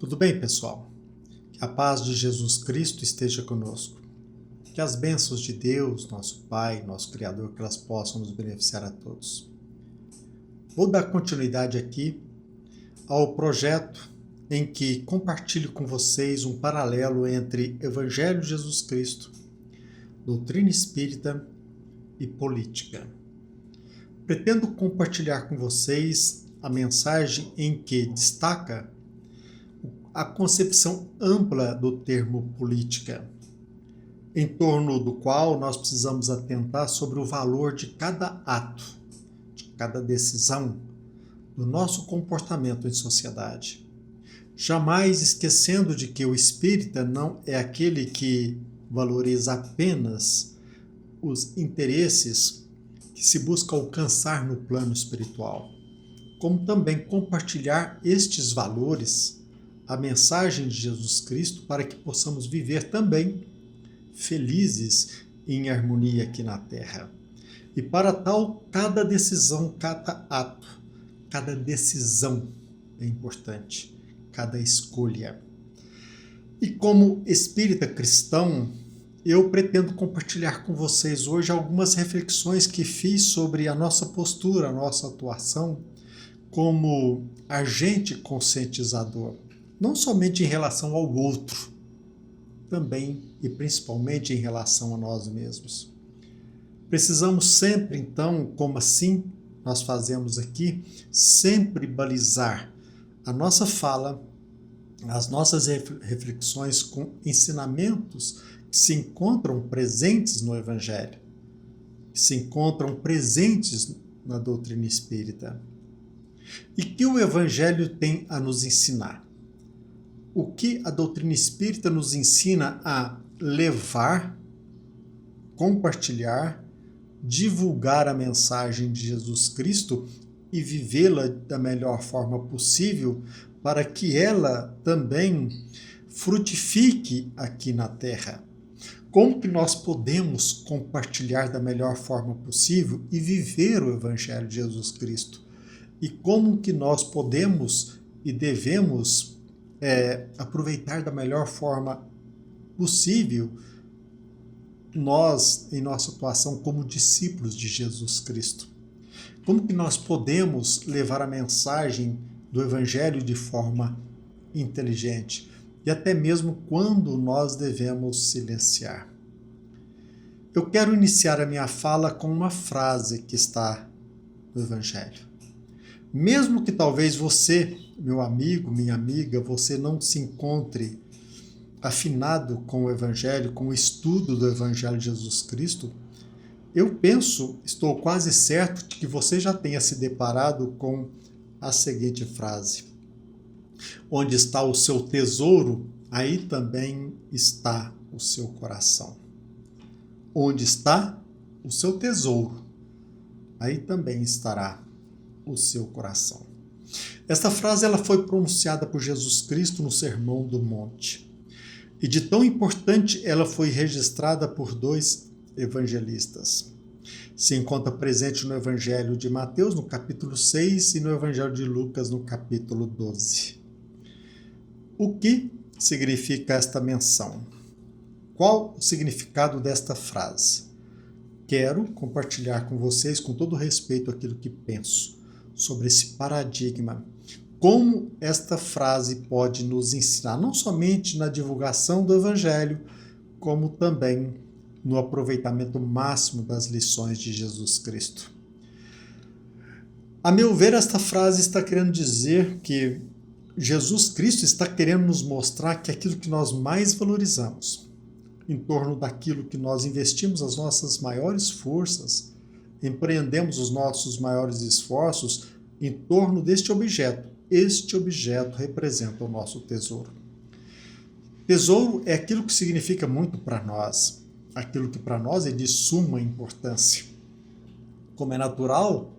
Tudo bem, pessoal? Que a paz de Jesus Cristo esteja conosco. Que as bênçãos de Deus, nosso Pai, nosso Criador, que elas possam nos beneficiar a todos. Vou dar continuidade aqui ao projeto em que compartilho com vocês um paralelo entre Evangelho de Jesus Cristo, doutrina espírita e política. Pretendo compartilhar com vocês a mensagem em que destaca a concepção ampla do termo política, em torno do qual nós precisamos atentar sobre o valor de cada ato, de cada decisão, do nosso comportamento em sociedade. Jamais esquecendo de que o espírita não é aquele que valoriza apenas os interesses que se busca alcançar no plano espiritual, como também compartilhar estes valores, a mensagem de Jesus Cristo, para que possamos viver também felizes em harmonia aqui na Terra. E para tal, cada decisão, cada ato, cada decisão é importante, cada escolha. E como espírita cristão, eu pretendo compartilhar com vocês hoje algumas reflexões que fiz sobre a nossa postura, a nossa atuação como agente conscientizador, não somente em relação ao outro, também e principalmente em relação a nós mesmos. Precisamos sempre, então, como assim nós fazemos aqui, sempre balizar a nossa fala, as nossas reflexões com ensinamentos que se encontram presentes no Evangelho, que se encontram presentes na doutrina espírita. E que o Evangelho tem a nos ensinar? O que a doutrina espírita nos ensina a levar, compartilhar, divulgar a mensagem de Jesus Cristo e vivê-la da melhor forma possível para que ela também frutifique aqui na Terra. Como que nós podemos compartilhar da melhor forma possível e viver o Evangelho de Jesus Cristo? E como que nós podemos e devemos aproveitar da melhor forma possível nós, em nossa atuação como discípulos de Jesus Cristo? Como que nós podemos levar a mensagem do Evangelho de forma inteligente? E até mesmo quando nós devemos silenciar. Eu quero iniciar a minha fala com uma frase que está no Evangelho. Mesmo que talvez você, meu amigo, minha amiga, você não se encontre afinado com o Evangelho, com o estudo do Evangelho de Jesus Cristo, eu penso, estou quase certo de que você já tenha se deparado com a seguinte frase: onde está o seu tesouro, aí também está o seu coração. Onde está o seu tesouro, aí também estará o seu coração. Esta frase ela foi pronunciada por Jesus Cristo no Sermão do Monte. E de tão importante, ela foi registrada por dois evangelistas. Se encontra presente no Evangelho de Mateus, no capítulo 6, e no Evangelho de Lucas, no capítulo 12. O que significa esta menção? Qual o significado desta frase? Quero compartilhar com vocês, com todo respeito, aquilo que penso sobre esse paradigma. Como esta frase pode nos ensinar, não somente na divulgação do Evangelho, como também no aproveitamento máximo das lições de Jesus Cristo. A meu ver, esta frase está querendo dizer que Jesus Cristo está querendo nos mostrar que aquilo que nós mais valorizamos, em torno daquilo que nós investimos as nossas maiores forças, empreendemos os nossos maiores esforços em torno deste objeto. Este objeto representa o nosso tesouro. Tesouro é aquilo que significa muito para nós, aquilo que para nós é de suma importância. Como é natural,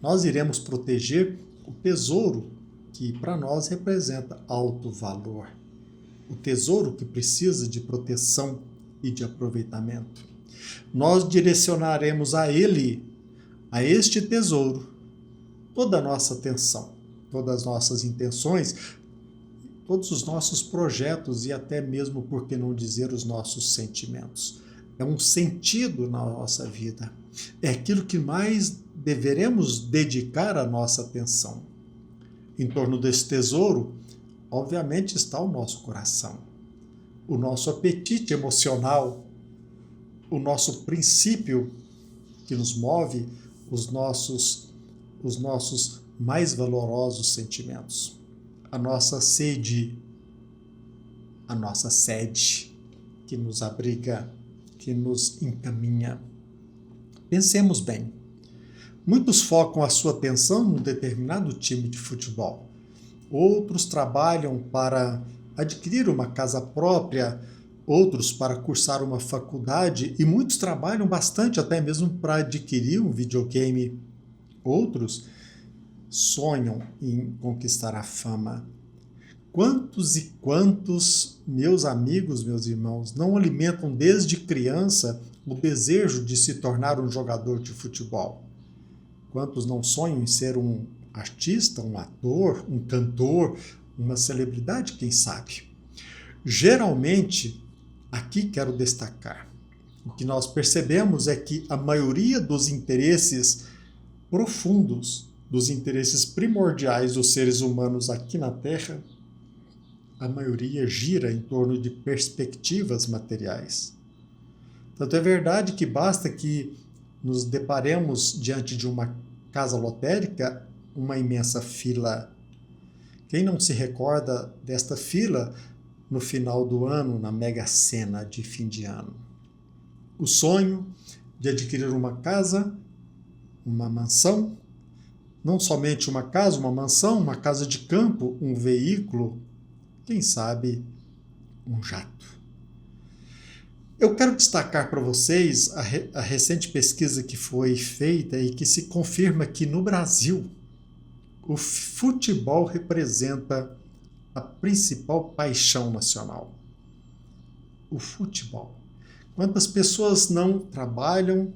nós iremos proteger o tesouro que para nós representa alto valor. O tesouro que precisa de proteção e de aproveitamento. Nós direcionaremos a ele, a este tesouro, toda a nossa atenção, todas as nossas intenções, todos os nossos projetos e até mesmo, por que não dizer, os nossos sentimentos. É um sentido na nossa vida. É aquilo que mais deveremos dedicar a nossa atenção. Em torno desse tesouro, obviamente, está o nosso coração, o nosso apetite emocional, o nosso princípio que nos move, os nossos mais valorosos sentimentos, a nossa sede que nos abriga, que nos encaminha. Pensemos bem. Muitos focam a sua atenção num determinado time de futebol. Outros trabalham para adquirir uma casa própria, outros para cursar uma faculdade e muitos trabalham bastante até mesmo para adquirir um videogame. Outros sonham em conquistar a fama. Quantos e quantos meus amigos, meus irmãos, não alimentam desde criança o desejo de se tornar um jogador de futebol? Quantos não sonham em ser um artista, um ator, um cantor, uma celebridade, quem sabe? Geralmente, aqui quero destacar, o que nós percebemos é que a maioria dos interesses profundos, dos interesses primordiais dos seres humanos aqui na Terra, a maioria gira em torno de perspectivas materiais. Tanto é verdade que basta que nos deparemos diante de uma casa lotérica, uma imensa fila. Quem não se recorda desta fila no final do ano, na Mega Sena de fim de ano? O sonho de adquirir uma casa, uma mansão, não somente uma casa, uma mansão, uma casa de campo, um veículo, quem sabe um jato. Eu quero destacar para vocês a recente pesquisa que foi feita e que se confirma que no Brasil o futebol representa a principal paixão nacional. O futebol. Quantas pessoas não trabalham,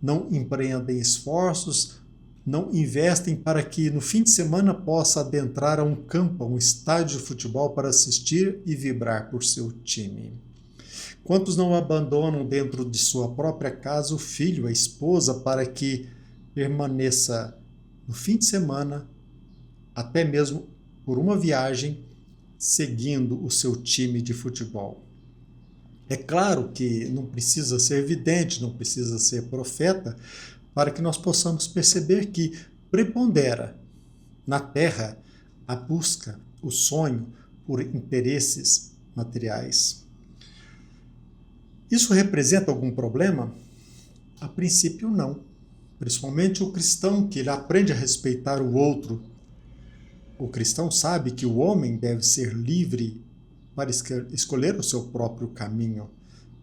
não empreendem esforços, não investem para que no fim de semana possa adentrar a um campo, a um estádio de futebol para assistir e vibrar por seu time? Quantos não abandonam dentro de sua própria casa o filho, a esposa, para que permaneça no fim de semana, até mesmo por uma viagem, seguindo o seu time de futebol? É claro que não precisa ser vidente, não precisa ser profeta, para que nós possamos perceber que prepondera na Terra a busca, o sonho por interesses materiais. Isso representa algum problema? A princípio, não. Principalmente o cristão, que ele aprende a respeitar o outro. O cristão sabe que o homem deve ser livre para escolher o seu próprio caminho,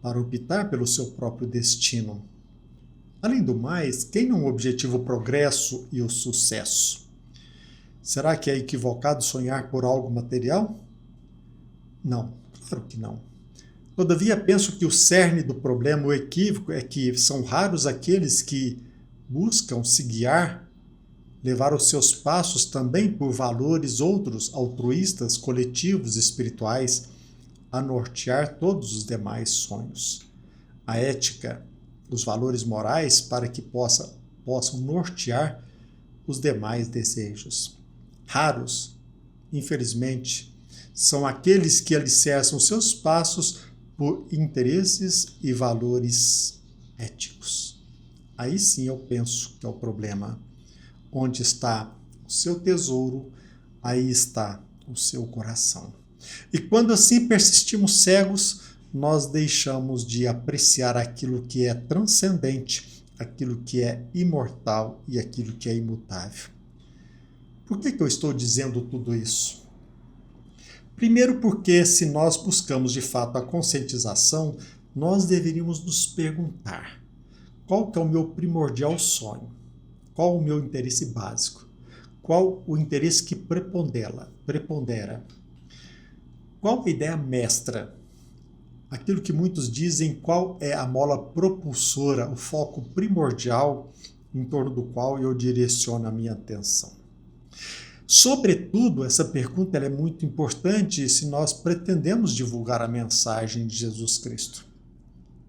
para optar pelo seu próprio destino. Além do mais, quem não objetiva o progresso e o sucesso? Será que é equivocado sonhar por algo material? Não, claro que não. Todavia, penso que o cerne do problema, o equívoco, é que são raros aqueles que buscam se guiar, levar os seus passos também por valores outros, altruístas, coletivos, espirituais, a nortear todos os demais sonhos. A ética, os valores morais, para que possam nortear os demais desejos. Raros, infelizmente, são aqueles que alicerçam seus passos por interesses e valores éticos. Aí sim eu penso que é o problema. Onde está o seu tesouro, aí está o seu coração. E quando assim persistimos cegos, nós deixamos de apreciar aquilo que é transcendente, aquilo que é imortal e aquilo que é imutável. Por que eu estou dizendo tudo isso? Primeiro porque, se nós buscamos de fato a conscientização, nós deveríamos nos perguntar: qual que é o meu primordial sonho? Qual o meu interesse básico? Qual o interesse que prepondera? Qual a ideia mestra? Aquilo que muitos dizem, qual é a mola propulsora, o foco primordial em torno do qual eu direciono a minha atenção? Sobretudo, essa pergunta ela é muito importante se nós pretendemos divulgar a mensagem de Jesus Cristo.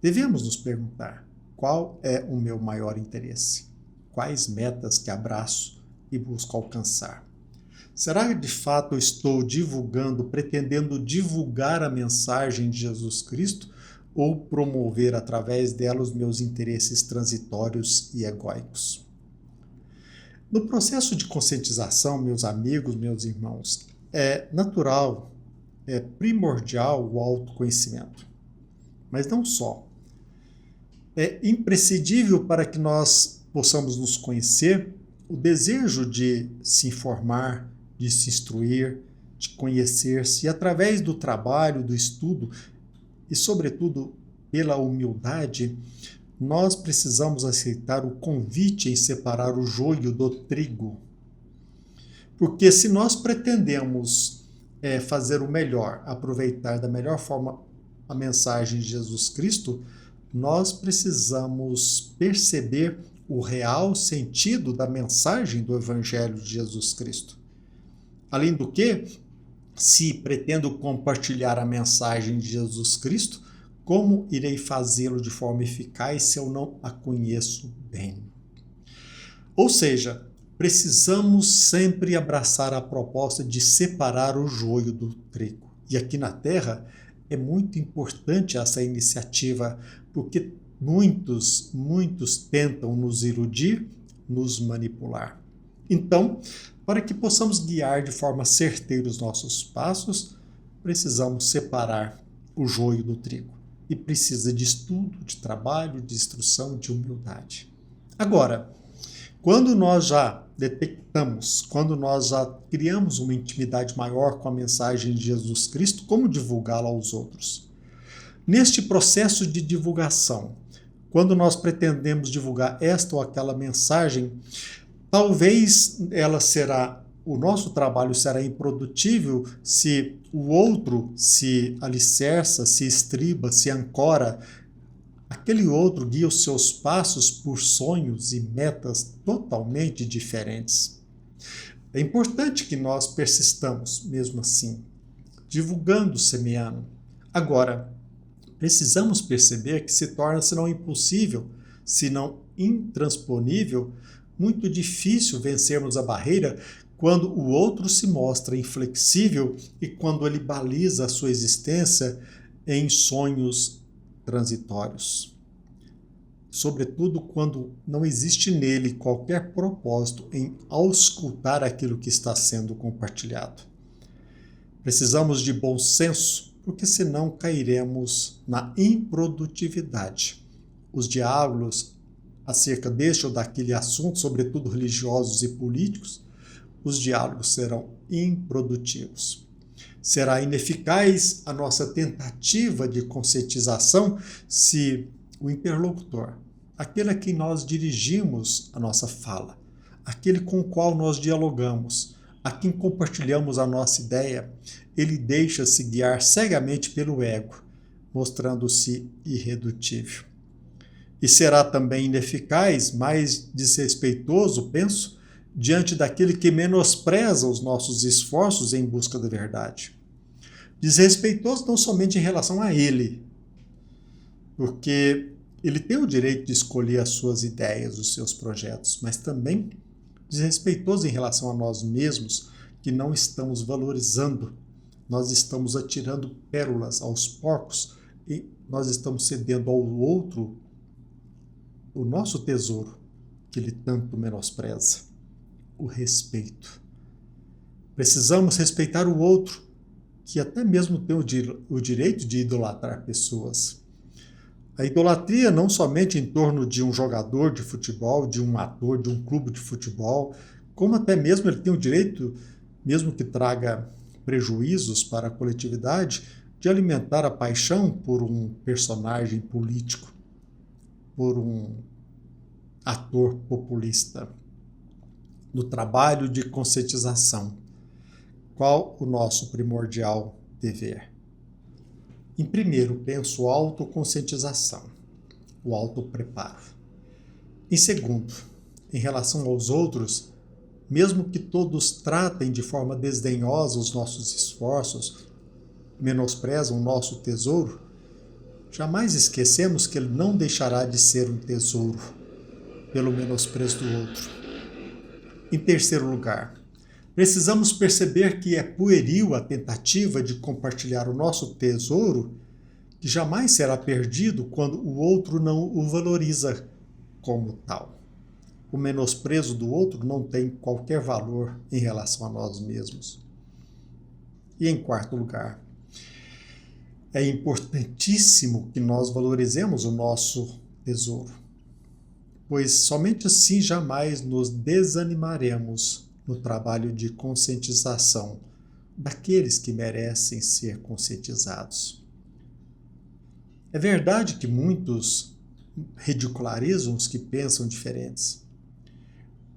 Devemos nos perguntar: qual é o meu maior interesse? Quais metas que abraço e busco alcançar? Será que de fato eu estou pretendendo divulgar a mensagem de Jesus Cristo ou promover através dela os meus interesses transitórios e egóicos? No processo de conscientização, meus amigos, meus irmãos, é natural, é primordial o autoconhecimento. Mas não só. É imprescindível para que nós possamos nos conhecer o desejo de se informar, de se instruir, de conhecer-se, e através do trabalho, do estudo e, sobretudo, pela humildade, nós precisamos aceitar o convite em separar o joio do trigo. Porque se nós pretendemos fazer o melhor, aproveitar da melhor forma a mensagem de Jesus Cristo, nós precisamos perceber o real sentido da mensagem do Evangelho de Jesus Cristo. Além do que, se pretendo compartilhar a mensagem de Jesus Cristo, como irei fazê-lo de forma eficaz se eu não a conheço bem? Ou seja, precisamos sempre abraçar a proposta de separar o joio do trigo. E aqui na Terra é muito importante essa iniciativa, porque muitos tentam nos iludir, nos manipular. Então, para que possamos guiar de forma certeira os nossos passos, precisamos separar o joio do trigo. E precisa de estudo, de trabalho, de instrução, de humildade. Agora, quando nós já detectamos, quando nós já criamos uma intimidade maior com a mensagem de Jesus Cristo, como divulgá-la aos outros? Neste processo de divulgação, quando nós pretendemos divulgar esta ou aquela mensagem, talvez o nosso trabalho será improdutível se o outro se alicerça, se estriba, se ancora. Aquele outro guia os seus passos por sonhos e metas totalmente diferentes. É importante que nós persistamos, mesmo assim, divulgando, semeando. Agora, precisamos perceber que se torna, se não impossível, se não intransponível, muito difícil vencermos a barreira quando o outro se mostra inflexível e quando ele baliza a sua existência em sonhos transitórios. Sobretudo quando não existe nele qualquer propósito em auscultar aquilo que está sendo compartilhado. Precisamos de bom senso, porque senão cairemos na improdutividade. Os diálogos acerca deste ou daquele assunto, sobretudo religiosos e políticos, os diálogos serão improdutivos. Será ineficaz a nossa tentativa de conscientização se o interlocutor, aquele a quem nós dirigimos a nossa fala, aquele com o qual nós dialogamos, a quem compartilhamos a nossa ideia, ele deixa-se guiar cegamente pelo ego, mostrando-se irredutível. E será também ineficaz, mais desrespeitoso, penso, diante daquele que menospreza os nossos esforços em busca da verdade. Desrespeitoso não somente em relação a ele, porque ele tem o direito de escolher as suas ideias, os seus projetos, mas também desrespeitoso em relação a nós mesmos, que não estamos valorizando. Nós estamos atirando pérolas aos porcos e nós estamos cedendo ao outro o nosso tesouro, que ele tanto menospreza, o respeito. Precisamos respeitar o outro, que até mesmo tem o direito de idolatrar pessoas. A idolatria não somente em torno de um jogador de futebol, de um ator, de um clube de futebol, como até mesmo ele tem o direito, mesmo que traga prejuízos para a coletividade, de alimentar a paixão por um personagem político, por um ator populista. No trabalho de conscientização, qual o nosso primordial dever? Em primeiro, penso autoconscientização, o autopreparo. Em segundo, em relação aos outros, mesmo que todos tratem de forma desdenhosa os nossos esforços, menosprezam o nosso tesouro, jamais esquecemos que ele não deixará de ser um tesouro pelo menosprezo do outro. Em terceiro lugar, precisamos perceber que é pueril a tentativa de compartilhar o nosso tesouro, que jamais será perdido quando o outro não o valoriza como tal. O menosprezo do outro não tem qualquer valor em relação a nós mesmos. E em quarto lugar, é importantíssimo que nós valorizemos o nosso tesouro, pois somente assim jamais nos desanimaremos no trabalho de conscientização daqueles que merecem ser conscientizados. É verdade que muitos ridicularizam os que pensam diferentes.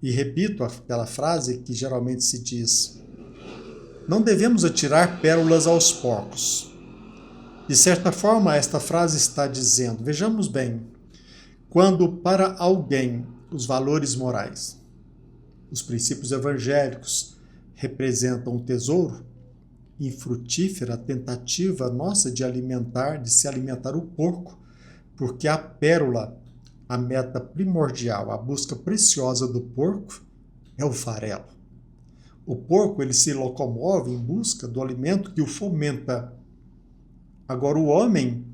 E repito aquela frase que geralmente se diz: não devemos atirar pérolas aos porcos. De certa forma, esta frase está dizendo, vejamos bem, quando para alguém os valores morais, os princípios evangélicos representam um tesouro, infrutífera a tentativa nossa de se alimentar o porco, porque a pérola, a meta primordial, a busca preciosa do porco é o farelo. O porco, ele se locomove em busca do alimento que o fomenta. Agora, o homem,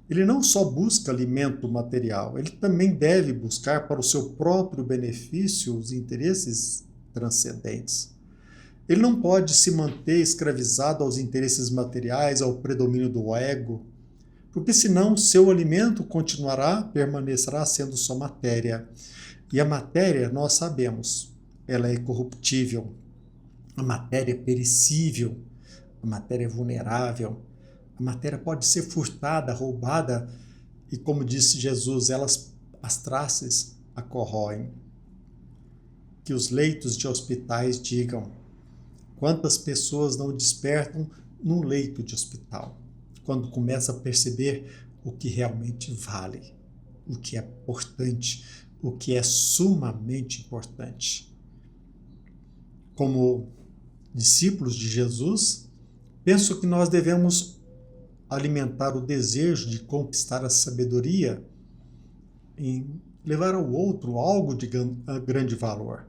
ele não só busca alimento material, ele também deve buscar para o seu próprio benefício os interesses transcendentes. Ele não pode se manter escravizado aos interesses materiais, ao predomínio do ego, porque senão seu alimento permanecerá sendo só matéria. E a matéria, nós sabemos, ela é corruptível, a matéria é perecível, a matéria é vulnerável, a matéria pode ser furtada, roubada, e como disse Jesus, as traças a corroem. Que os leitos de hospitais digam: quantas pessoas não despertam num leito de hospital, quando começa a perceber o que realmente vale, o que é importante, o que é sumamente importante. Como discípulos de Jesus, penso que nós devemos alimentar o desejo de conquistar a sabedoria em levar ao outro algo de grande valor,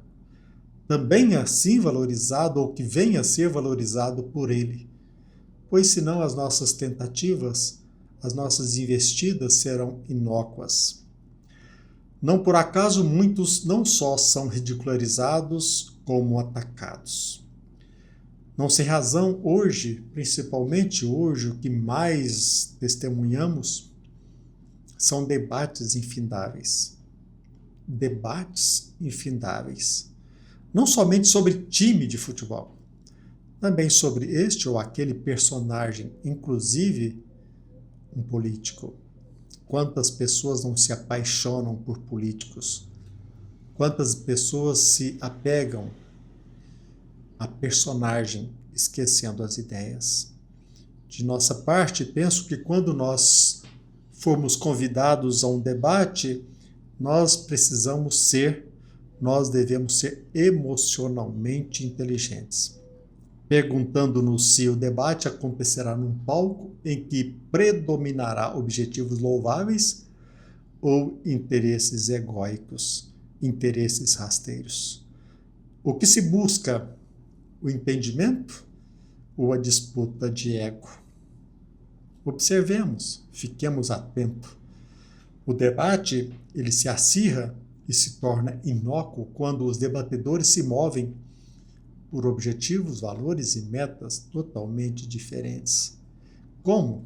também assim valorizado ou que venha a ser valorizado por ele, pois senão as nossas tentativas, as nossas investidas serão inócuas. Não por acaso muitos não só são ridicularizados, como atacados. Não sem razão, hoje, principalmente hoje, o que mais testemunhamos são debates infindáveis. Debates infindáveis. Não somente sobre time de futebol, também sobre este ou aquele personagem, inclusive um político. Quantas pessoas não se apaixonam por políticos? Quantas pessoas se apegam a personagem, esquecendo as ideias? De nossa parte, penso que quando nós formos convidados a um debate, nós devemos ser emocionalmente inteligentes, perguntando-nos se o debate acontecerá num palco em que predominará objetivos louváveis ou interesses egóicos, interesses rasteiros. O que se busca? O entendimento ou a disputa de ego? Observemos, fiquemos atentos. O debate, ele se acirra e se torna inócuo quando os debatedores se movem por objetivos, valores e metas totalmente diferentes. Como,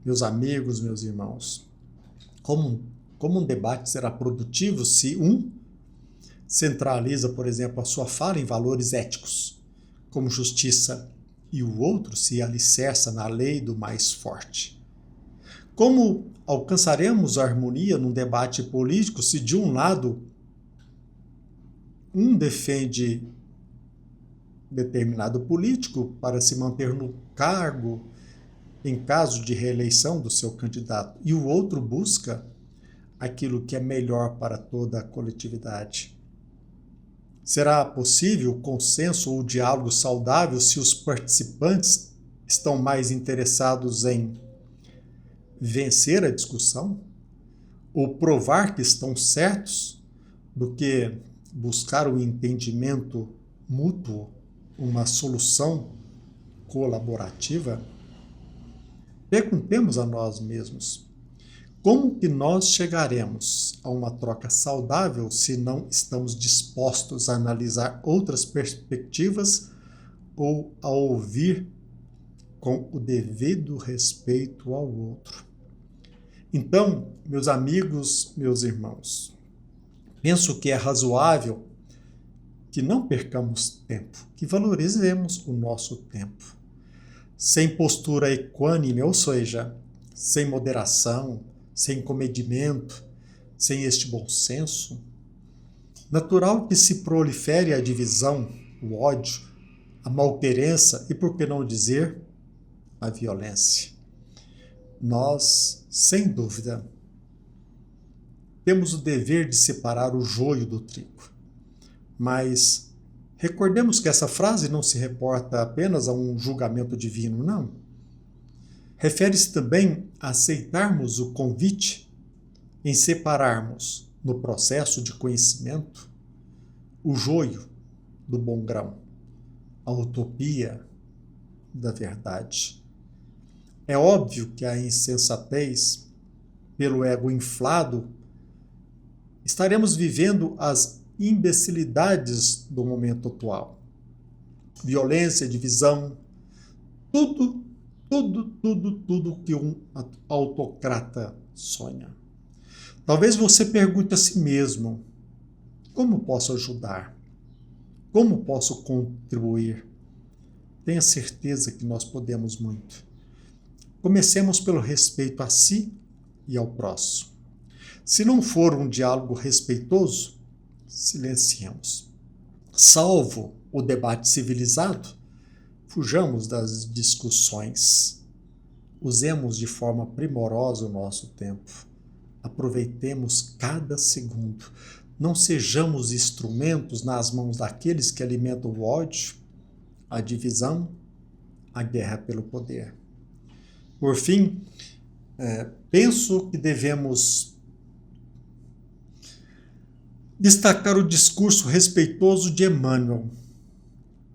meus amigos, meus irmãos, como um debate será produtivo se um centraliza, por exemplo, a sua fala em valores éticos, como justiça, e o outro se alicerça na lei do mais forte? Como alcançaremos a harmonia num debate político se, de um lado, um defende determinado político para se manter no cargo em caso de reeleição do seu candidato, e o outro busca aquilo que é melhor para toda a coletividade? Será possível o consenso ou o diálogo saudável se os participantes estão mais interessados em vencer a discussão ou provar que estão certos do que buscar o entendimento mútuo, uma solução colaborativa? Perguntemos a nós mesmos: como que nós chegaremos a uma troca saudável se não estamos dispostos a analisar outras perspectivas ou a ouvir com o devido respeito ao outro? Então, meus amigos, meus irmãos, penso que é razoável que não percamos tempo, que valorizemos o nosso tempo. Sem postura equânime, ou seja, sem moderação, sem comedimento, sem este bom senso, natural que se prolifere a divisão, o ódio, a malquerença e, por que não dizer, a violência. Nós, sem dúvida, temos o dever de separar o joio do trigo. Mas recordemos que essa frase não se reporta apenas a um julgamento divino, não. Refere-se também a aceitarmos o convite em separarmos, no processo de conhecimento, o joio do bom grão, a utopia da verdade. É óbvio que a insensatez, pelo ego inflado, estaremos vivendo as imbecilidades do momento atual. Violência, divisão, tudo que um autocrata sonha. Talvez você pergunte a si mesmo: como posso ajudar? Como posso contribuir? Tenha certeza que nós podemos muito. Comecemos pelo respeito a si e ao próximo. Se não for um diálogo respeitoso, silenciemos. Salvo o debate civilizado, fujamos das discussões. Usemos de forma primorosa o nosso tempo. Aproveitemos cada segundo. Não sejamos instrumentos nas mãos daqueles que alimentam o ódio, a divisão, a guerra pelo poder. Por fim, penso que devemos destacar o discurso respeitoso de Emmanuel,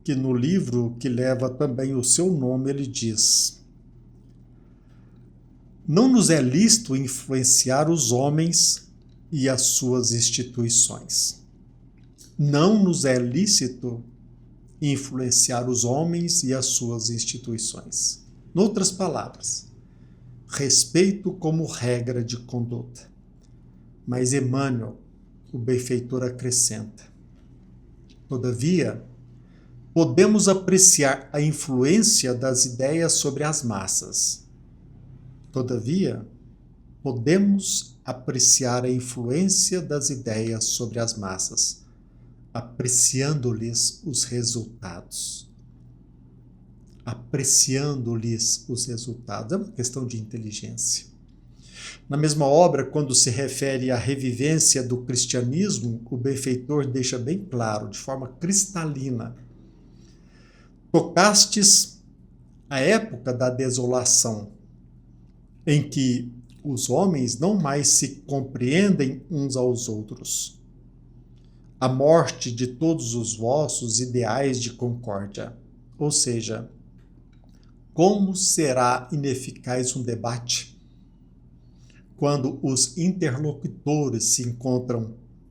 que no livro que leva também o seu nome, ele diz: não nos é lícito influenciar os homens e as suas instituições. Não nos é lícito influenciar os homens e as suas instituições. Noutras palavras, respeito como regra de conduta. Mas Emmanuel, o benfeitor, acrescenta: todavia, podemos apreciar a influência das ideias sobre as massas. Todavia, podemos apreciar a influência das ideias sobre as massas, apreciando-lhes os resultados. Apreciando-lhes os resultados. É uma questão de inteligência. Na mesma obra, quando se refere à revivência do cristianismo, o benfeitor deixa bem claro, de forma cristalina: tocastes a época da desolação, em que os homens não mais se compreendem uns aos outros. A morte de todos os vossos ideais de concórdia. Ou seja, como será ineficaz um debate quando os interlocutores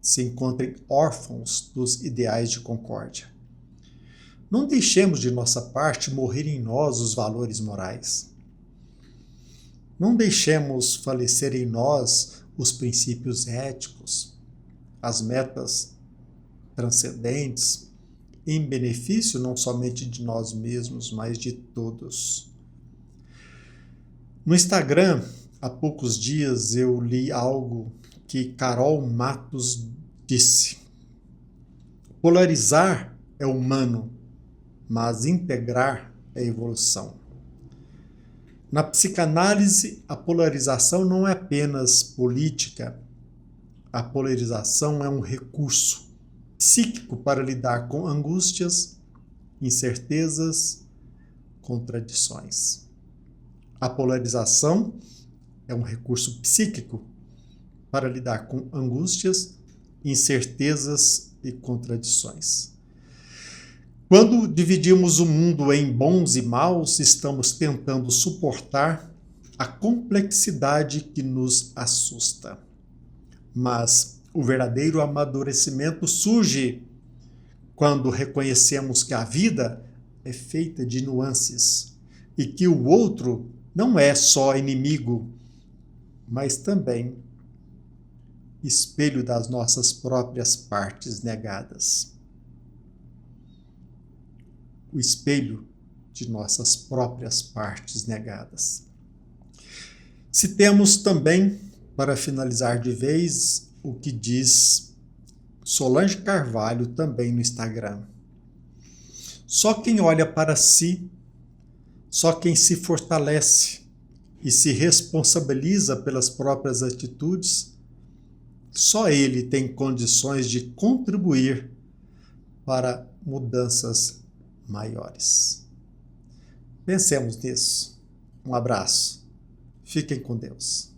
se encontrem órfãos dos ideais de concórdia? Não deixemos de nossa parte morrer em nós os valores morais. Não deixemos falecer em nós os princípios éticos, as metas transcendentes, em benefício não somente de nós mesmos, mas de todos. No Instagram, há poucos dias, eu li algo que Carol Matos disse: polarizar é humano, mas integrar é evolução. Na psicanálise, a polarização não é apenas política. A polarização é um recurso psíquico para lidar com angústias, incertezas, contradições. A polarização é um recurso psíquico para lidar com angústias, incertezas e contradições. Quando dividimos o mundo em bons e maus, estamos tentando suportar a complexidade que nos assusta. Mas o verdadeiro amadurecimento surge quando reconhecemos que a vida é feita de nuances e que o outro não é só inimigo, mas também espelho das nossas próprias partes negadas. O espelho de nossas próprias partes negadas. Citemos também, para finalizar de vez, o que diz Solange Carvalho também no Instagram. Só quem olha para si, só quem se fortalece e se responsabiliza pelas próprias atitudes, só ele tem condições de contribuir para mudanças maiores. Pensemos nisso. Um abraço. Fiquem com Deus.